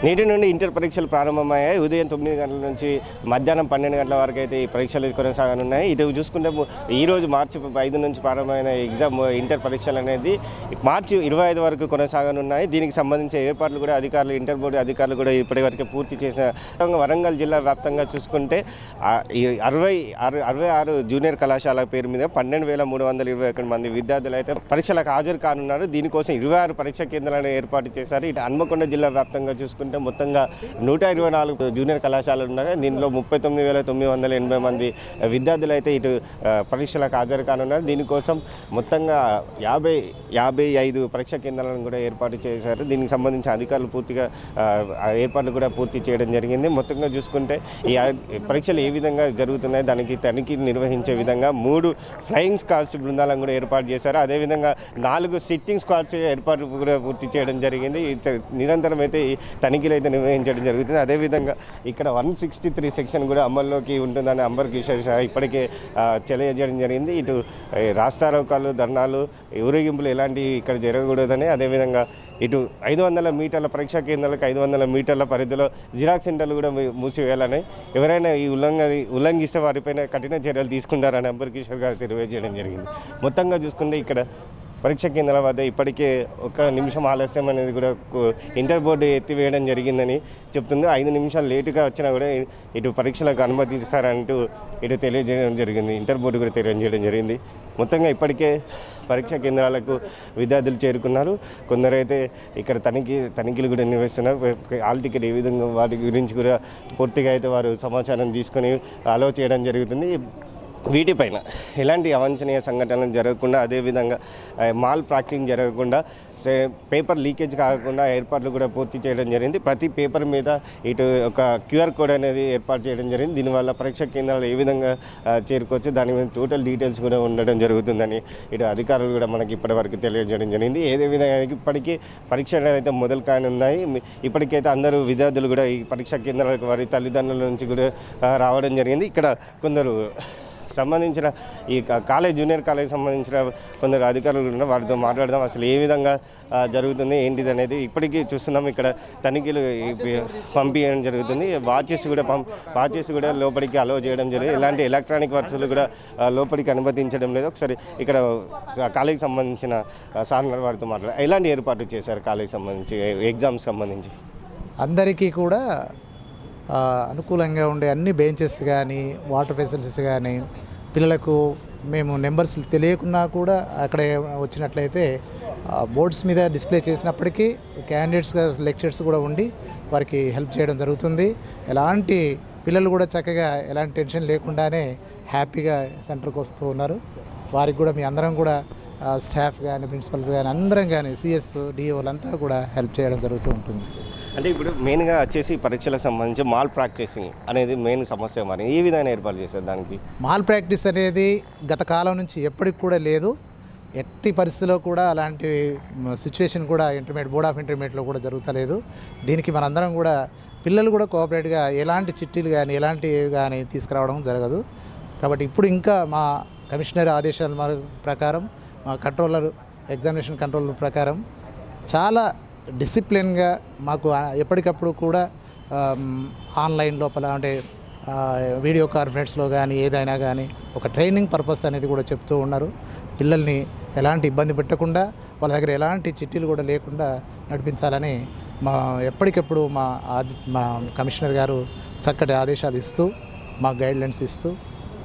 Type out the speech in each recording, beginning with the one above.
నేటి నుండి ఇంటర్ పరీక్షలు ప్రారంభమయ్యాయి. ఉదయం 9 గంటల నుంచి మధ్యాహ్నం 12 గంటల వరకు అయితే ఈ పరీక్షలు కొనసాగనున్నాయి. ఇటు చూసుకుంటే ఈరోజు మార్చి 5 నుంచి ప్రారంభమైన ఇంటర్ పరీక్షలు అనేది మార్చి 25 వరకు కొనసాగనున్నాయి. దీనికి సంబంధించిన ఏర్పాట్లు కూడా ఇంటర్ బోర్డు అధికారులు కూడా ఇప్పటివరకు పూర్తి చేసిన వరంగల్ జిల్లా వ్యాప్తంగా చూసుకుంటే 66 జూనియర్ కళాశాల పేరు మీద 12,321 మంది విద్యార్థులు అయితే పరీక్షలకు హాజరు కానున్నారు. దీనికోసం 26 పరీక్షా కేంద్రాలను ఏర్పాటు చేశారు. ఇటు హన్మకొండ జిల్లా వ్యాప్తంగా చూసుకుంటే మొత్తంగా 124 జూనియర్ కళాశాలలు ఉన్నాయి. దీనిలో 39,980 మంది విద్యార్థులు అయితే ఇటు పరీక్షలకు హాజరు కానున్నారు. దీనికోసం మొత్తంగా 55 పరీక్షా కేంద్రాలను కూడా ఏర్పాటు చేశారు. దీనికి సంబంధించి అధికారులు పూర్తిగా ఏర్పాట్లు కూడా పూర్తి చేయడం జరిగింది. మొత్తంగా చూసుకుంటే ఈ పరీక్షలు ఏ విధంగా జరుగుతున్నాయి దానికి తనిఖీ నిర్వహించే విధంగా 3 ఫ్లయింగ్ స్క్వాడ్స్ బృందాలను కూడా ఏర్పాటు చేశారు. అదేవిధంగా 4 సిట్టింగ్ స్క్వాడ్స్ ఏర్పాటు కూడా పూర్తి చేయడం జరిగింది. నిరంతరం అయితే ఈ తనిఖీలు అయితే నిర్వహించడం జరుగుతుంది. అదేవిధంగా ఇక్కడ 163 సెక్షన్ కూడా అమల్లోకి ఉంటుందని అంబర్ కిషోర్ షా ఇప్పటికే తెలియజేయడం జరిగింది. ఇటు రాస్తారోకాలు, ధర్నాలు, ఊరేగింపులు ఎలాంటివి ఇక్కడ జరగకూడదని, అదేవిధంగా ఇటు 500 మీటర్ల పరీక్షా కేంద్రాలకు 500 మీటర్ల పరిధిలో జిరాక్స్ సెంటర్లు కూడా మూసివేయాలని, ఎవరైనా ఈ ఉల్లంఘిస్తే వారిపైన కఠిన చర్యలు తీసుకుంటారని అంబర్ కిషోర్ గారు తెలియజేయడం జరిగింది. మొత్తంగా చూసుకుంటే ఇక్కడ పరీక్షా కేంద్రాల వద్ద ఇప్పటికే 1 నిమిషం ఆలస్యం అనేది కూడా ఇంటర్ బోర్డు ఎత్తివేయడం జరిగిందని చెప్తుంది. 5 నిమిషాలు లేటుగా వచ్చినా కూడా ఇటు పరీక్షలకు అనుమతిస్తారంటూ ఇటు తెలియజేయడం జరిగింది. ఇంటర్ బోర్డు కూడా తెలియజేయడం జరిగింది. మొత్తంగా ఇప్పటికే పరీక్షా కేంద్రాలకు విద్యార్థులు చేరుకున్నారు. కొందరైతే ఇక్కడ తనిఖీలు కూడా నిర్వహిస్తున్నారు. హాల్ టికెట్ ఏ విధంగా వాటి గురించి కూడా పూర్తిగా అయితే వారు సమాచారం తీసుకొని అలో చేయడం జరుగుతుంది. వీటిపైన ఎలాంటి అవాంఛనీయ సంఘటనలు జరగకుండా, అదేవిధంగా మాల్ ప్రాక్టీస్ జరగకుండా, పేపర్ లీకేజ్ కాకుండా ఏర్పాట్లు కూడా పూర్తి చేయడం జరిగింది. ప్రతి పేపర్ మీద ఇటు ఒక క్యూఆర్ కోడ్ అనేది ఏర్పాటు చేయడం జరిగింది. దీనివల్ల పరీక్షా కేంద్రాలు ఏ విధంగా చేరుకోవచ్చు దాని మీద టోటల్ డీటెయిల్స్ కూడా ఉండడం జరుగుతుందని ఇటు అధికారులు కూడా మనకి ఇప్పటివరకు తెలియజేయడం జరిగింది. ఏదే విధంగా ఇప్పటికీ పరీక్షలు అయితే మొదలు కానున్నాయి. ఇప్పటికైతే అందరూ విద్యార్థులు కూడా ఈ పరీక్షా కేంద్రాలకు వారి తల్లిదండ్రుల నుంచి కూడా రావడం జరిగింది. ఇక్కడ కొందరు సంబంధించిన ఈ జూనియర్ కాలేజ్ సంబంధించిన కొందరు అధికారులు ఉన్నారు. వారితో మాట్లాడదాం. అసలు ఏ విధంగా జరుగుతుంది ఏంటిది అనేది ఇప్పటికీ చూస్తున్నాం. ఇక్కడ తనిఖీలు పంపించడం జరుగుతుంది. వాచెస్ కూడా లోపలికి అలో చేయడం జరిగింది. ఇలాంటి ఎలక్ట్రానిక్ వస్తువులు కూడా లోపలికి అనుమతించడం లేదు. ఒకసారి ఇక్కడ కాలేజీ సంబంధించిన సార్ వారితో మాట్లాడారు. ఎలాంటి ఏర్పాటు చేశారు కాలేజీ సంబంధించి ఎగ్జామ్స్ సంబంధించి? అందరికీ కూడా అనుకూలంగా ఉండే అన్ని బెంచెస్ కానీ, వాటర్ ఫెసిలిటీస్ కానీ, పిల్లలకు మేము నెంబర్స్ తెలియకున్నా కూడా అక్కడ వచ్చినట్లయితే బోర్డ్స్ మీద డిస్ప్లే చేసినప్పటికీ క్యాండిడేట్స్గా లెక్చర్స్ కూడా ఉండి వారికి హెల్ప్ చేయడం జరుగుతుంది. ఎలాంటి పిల్లలు కూడా చక్కగా ఎలాంటి టెన్షన్ లేకుండానే హ్యాపీగా సెంటర్కి వస్తూ ఉన్నారు. వారికి కూడా మీ అందరం కూడా స్టాఫ్ కానీ, ప్రిన్సిపల్స్ కానీ, అందరం కానీ, సిఎస్, డిఓలంతా కూడా హెల్ప్ చేయడం జరుగుతూ ఉంటుంది. అంటే ఇప్పుడు మెయిన్గా వచ్చేసి పరీక్షలకు సంబంధించి మాల్ ప్రాక్టీసింగ్ అనేది మెయిన్ సమస్య. మరి ఏ విధంగా ఏర్పాటు చేశారు దానికి? మాల్ ప్రాక్టీస్ అనేది గత కాలం నుంచి ఎప్పటికి కూడా లేదు. ఎట్టి పరిస్థితిలో కూడా అలాంటి సిచ్యువేషన్ కూడా బోర్డ్ ఆఫ్ ఇంటర్మీడియట్లో కూడా జరుగుతలేదు. దీనికి మనందరం కూడా పిల్లలు కూడా కోఆపరేట్గా ఎలాంటి చిట్టీలు కానీ ఎలాంటివి కానీ తీసుకురావడం జరగదు. కాబట్టి ఇప్పుడు ఇంకా మా కమిషనర్ ఆదేశాల ప్రకారం, మా ఎగ్జామినేషన్ కంట్రోలర్ ప్రకారం చాలా డిసిప్లిన్గా మాకు ఎప్పటికప్పుడు కూడా ఆన్లైన్ లోపల అంటే వీడియో కాన్ఫరెన్స్లో కానీ ఏదైనా కానీ ఒక ట్రైనింగ్ పర్పస్ అనేది కూడా చెప్తూ ఉన్నారు. పిల్లల్ని ఎలాంటి ఇబ్బంది పెట్టకుండా, వాళ్ళ దగ్గర ఎలాంటి చిట్టీలు కూడా లేకుండా నడిపించాలని ఎప్పటికప్పుడు మా కమిషనర్ గారు చక్కటి ఆదేశాలు ఇస్తూ, మా గైడ్లైన్స్ ఇస్తూ,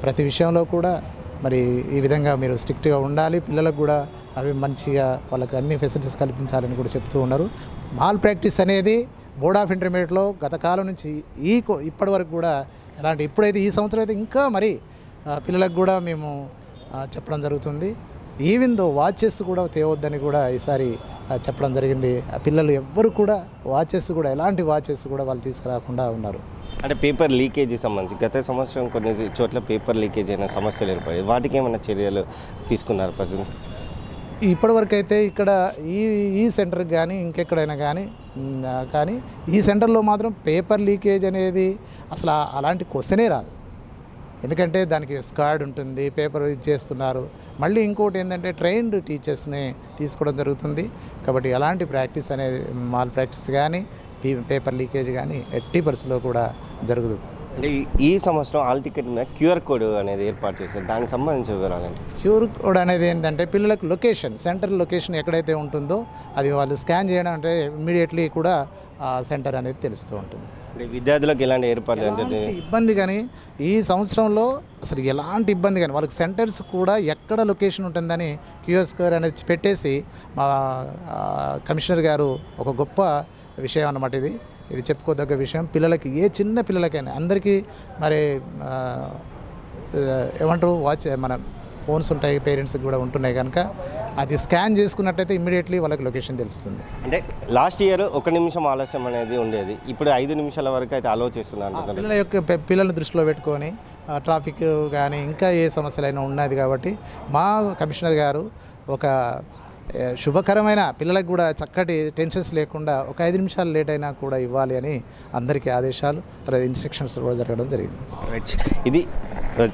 ప్రతి విషయంలో కూడా మరి ఈ విధంగా మీరు స్ట్రిక్ట్గా ఉండాలి, పిల్లలకు కూడా అవి మంచిగా వాళ్ళకి అన్ని ఫెసిలిటీస్ కల్పించాలని కూడా చెప్తూ ఉన్నారు. మాల్ ప్రాక్టీస్ అనేది బోర్డ్ ఆఫ్ ఇంటర్మీడియట్లో గత కాలం నుంచి ఇప్పటి వరకు కూడా ఇప్పుడైతే ఈ సంవత్సరం అయితే ఇంకా మరి పిల్లలకు కూడా మేము చెప్పడం జరుగుతుంది. ఈవెన్ దో వాచెస్ కూడా తేవద్దని కూడా ఈసారి చెప్పడం జరిగింది. ఆ పిల్లలు ఎవ్వరు కూడా ఎలాంటి వాచెస్ కూడా వాళ్ళు తీసుకురాకుండా ఉన్నారు. అంటే పేపర్ లీకేజీ సంబంధించి గత సంవత్సరం కొన్ని చోట్ల పేపర్ లీకేజ్ అయిన సమస్యలు ఏర్పడాయి. వాటికి ఏమైనా చర్యలు తీసుకున్నారు ప్రజెంట్? ఇప్పటివరకు అయితే ఇక్కడ ఈ సెంటర్కి కానీ ఇంకెక్కడైనా కానీ ఈ సెంటర్లో మాత్రం పేపర్ లీకేజ్ అనేది అసలు అలాంటి క్వశ్చనే రాదు. ఎందుకంటే దానికి స్క్వాడ్ ఉంటుంది, పేపర్ చేస్తున్నారు. మళ్ళీ ఇంకోటి ఏంటంటే ట్రైన్డ్ టీచర్స్ని తీసుకోవడం జరుగుతుంది. కాబట్టి ఎలాంటి ప్రాక్టీస్ అనేది మాల్ ప్రాక్టీస్ కానీ పేపర్ లీకేజ్ కానీ ఎట్టి పరిస్థితిలో కూడా జరుగుతుంది. అంటే ఈ సంవత్సరం ఆల్ టికెట్ మీద క్యూఆర్ కోడ్ అనేది ఏర్పాటు చేశారు, దానికి సంబంధించిన వివరాలండి. క్యూఆర్ కోడ్ అనేది ఏంటంటే పిల్లలకు లొకేషన్, సెంటర్ లొకేషన్ ఎక్కడైతే ఉంటుందో అది వాళ్ళు స్కాన్ చేయడం అంటే ఇమ్మీడియట్లీ కూడా ఆ సెంటర్ అనేది తెలుస్తూ ఉంటుంది. అంటే విద్యార్థులకు ఎలాంటి ఏర్పాట్లు అంటే ఇబ్బంది కానీ ఈ సంవత్సరంలో అసలు ఎలాంటి ఇబ్బంది కానీ వాళ్ళకి సెంటర్స్ కూడా ఎక్కడ లొకేషన్ ఉంటుందని క్యూఆర్ స్కోర్ అనేది పెట్టేసి మా కమిషనర్ గారు ఒక గొప్ప విషయం అన్నమాట. ఇది చెప్పుకోదగ్గ విషయం. పిల్లలకి ఏ చిన్న పిల్లలకైనా అందరికీ మరి ఏమంటారు మన ఫోన్స్ ఉంటాయి, పేరెంట్స్కి కూడా ఉంటున్నాయి కనుక అది స్కాన్ చేసుకున్నట్టయితే ఇమ్మీడియట్లీ వాళ్ళకి లొకేషన్ తెలుస్తుంది. అంటే లాస్ట్ ఇయర్ 1 నిమిషం ఆలస్యం అనేది ఉండేది, ఇప్పుడు 5 నిమిషాల వరకు అయితే అలో చేస్తున్నారు. పిల్లల్ని దృష్టిలో పెట్టుకొని ట్రాఫిక్ కానీ ఇంకా ఏ సమస్యలైనా ఉన్నది కాబట్టి మా కమిషనర్ గారు ఒక శుభకరమైన పిల్లలకు కూడా చక్కటి టెన్షన్స్ లేకుండా ఒక 5 నిమిషాలు లేట్ అయినా కూడా ఇవ్వాలి అని అందరికీ ఆదేశాలు, తర్వాత ఇన్స్ట్రక్షన్స్ కూడా జరగడం జరిగింది. ఇది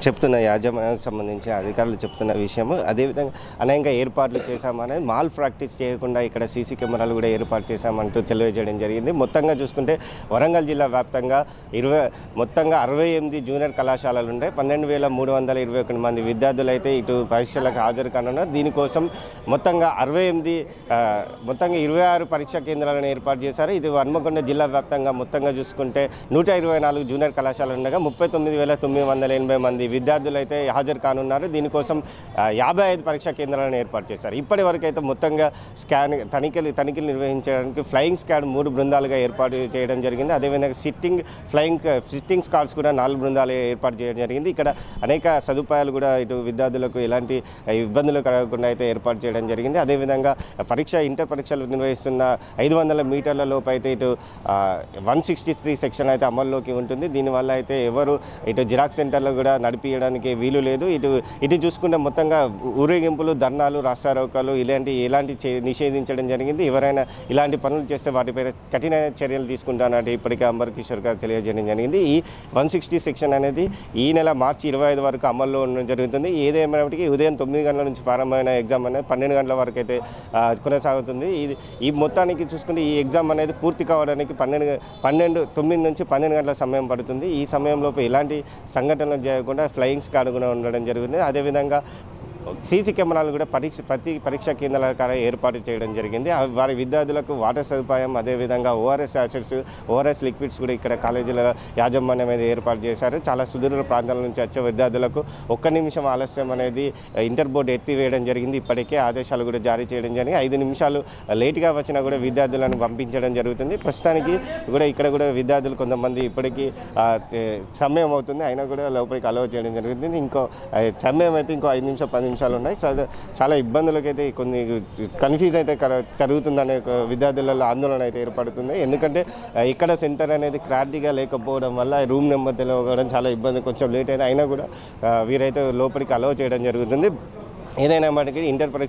చెప్తున్న యాజమాన్యానికి సంబంధించి అధికారులు చెప్తున్న విషయము. అదేవిధంగా అనేక ఏర్పాట్లు చేశామని మాల్ ప్రాక్టీస్ చేయకుండా ఇక్కడ సీసీ కెమెరాలు కూడా ఏర్పాటు చేశామంటూ తెలియజేయడం జరిగింది. మొత్తంగా చూసుకుంటే వరంగల్ జిల్లా వ్యాప్తంగా మొత్తంగా 68 జూనియర్ కళాశాలలు ఉండే 12,321 మంది విద్యార్థులు అయితే ఇటు పరీక్షలకు హాజరు కానున్నారు. దీనికోసం మొత్తంగా 26 పరీక్షా కేంద్రాలను ఏర్పాటు చేశారు. ఇది హన్మకొండ జిల్లా వ్యాప్తంగా మొత్తంగా చూసుకుంటే 124 జూనియర్ కళాశాలలు ఉండగా 39,980 మంది విద్యార్థులు అయితే హాజరు కానున్నారు. దీనికోసం 55 పరీక్షా కేంద్రాలను ఏర్పాటు చేశారు. ఇప్పటి వరకు అయితే మొత్తంగా తనిఖీలు నిర్వహించడానికి ఫ్లయింగ్ స్క్వాడ్ 3 బృందాలుగా ఏర్పాటు చేయడం జరిగింది. అదేవిధంగా సిట్టింగ్ స్క్వాడ్స్ కూడా 4 బృందాలు ఏర్పాటు చేయడం జరిగింది. ఇక్కడ అనేక సదుపాయాలు కూడా ఇటు విద్యార్థులకు ఎలాంటి ఇబ్బందులు కలగకుండా అయితే ఏర్పాటు చేయడం జరిగింది. అదేవిధంగా ఇంటర్ పరీక్షలు నిర్వహిస్తున్న 500 మీటర్ల లోపు అయితే ఇటు 163 సెక్షన్ అయితే అమల్లోకి ఉంటుంది. దీనివల్ల అయితే ఎవరు ఇటు జిరాక్స్ సెంటర్లో కూడా నడిపించడానికి వీలు లేదు. ఇటు చూసుకుంటే మొత్తంగా ఊరేగింపులు, ధర్నాలు, రాస్తారోకాలు ఇలాంటి నిషేధించడం జరిగింది. ఎవరైనా ఇలాంటి పనులు చేస్తే వాటిపై కఠిన చర్యలు తీసుకుంటానంటే ఇప్పటికే అంబర్ కిషోర్ గారు తెలియజేయడం జరిగింది. ఈ 160 సెక్షన్ అనేది ఈ నెల మార్చి 25 వరకు అమల్లో ఉండడం జరుగుతుంది. ఏదేమైనప్పటికీ ఉదయం 9 గంటల నుంచి ప్రారంభమైన ఎగ్జామ్ అనేది 12 గంటల వరకు అయితే కొనసాగుతుంది. ఈ మొత్తానికి చూసుకుంటే ఈ ఎగ్జామ్ అనేది పూర్తి కావడానికి 9 నుంచి 12 గంటల సమయం పడుతుంది. ఈ సమయంలోపు ఎలాంటి సంఘటనలు చేయకుండా ఫ్లయింగ్ స్క్వాడ్ కూడా ఉండడం జరుగుతుంది. అదేవిధంగా సీసీ కెమెరాలు కూడా ప్రతి పరీక్షా కేంద్రాల ఏర్పాటు చేయడం జరిగింది. వారి విద్యార్థులకు వాటర్ సదుపాయం, అదేవిధంగా ఓఆర్ఎస్ యాసిడ్స్, ఓఆర్ఎస్ లిక్విడ్స్ కూడా ఇక్కడ కాలేజీల యాజమాన్యం అనేది ఏర్పాటు చేశారు. చాలా సుదూర ప్రాంతాల నుంచి వచ్చే విద్యార్థులకు 1 నిమిషం ఆలస్యం అనేది ఇంటర్ బోర్డు ఎత్తివేయడం జరిగింది. ఇప్పటికే ఆదేశాలు కూడా జారీ చేయడం జరిగింది. 5 నిమిషాలు లేట్గా వచ్చినా కూడా విద్యార్థులను పంపించడం జరుగుతుంది. ప్రస్తుతానికి కూడా ఇక్కడ కూడా విద్యార్థులు కొంతమంది ఇప్పటికీ సమయం అవుతుంది అయినా కూడా లోపలికి అలౌ చేయడం జరుగుతుంది. ఇంకో సమయం అయితే ఇంకో 5 నిమిషాలు 10 నిమిషాలు ఉన్నాయి. చాలా ఇబ్బందులకైతే కొన్ని కన్ఫ్యూజ్ అయితే జరుగుతుందనే విద్యార్థులలో ఆందోళన అయితే ఏర్పడుతుంది. ఎందుకంటే ఇక్కడ సెంటర్ అనేది క్లారిటీగా లేకపోవడం వల్ల రూమ్ నెంబర్ తెలియకపోవడం చాలా ఇబ్బంది. కొంచెం లేట్ అయినా కూడా వీరైతే లోపలికి అలౌ చేయడం జరుగుతుంది. ఏదైనా మనకి ఇంటర్ పరీక్ష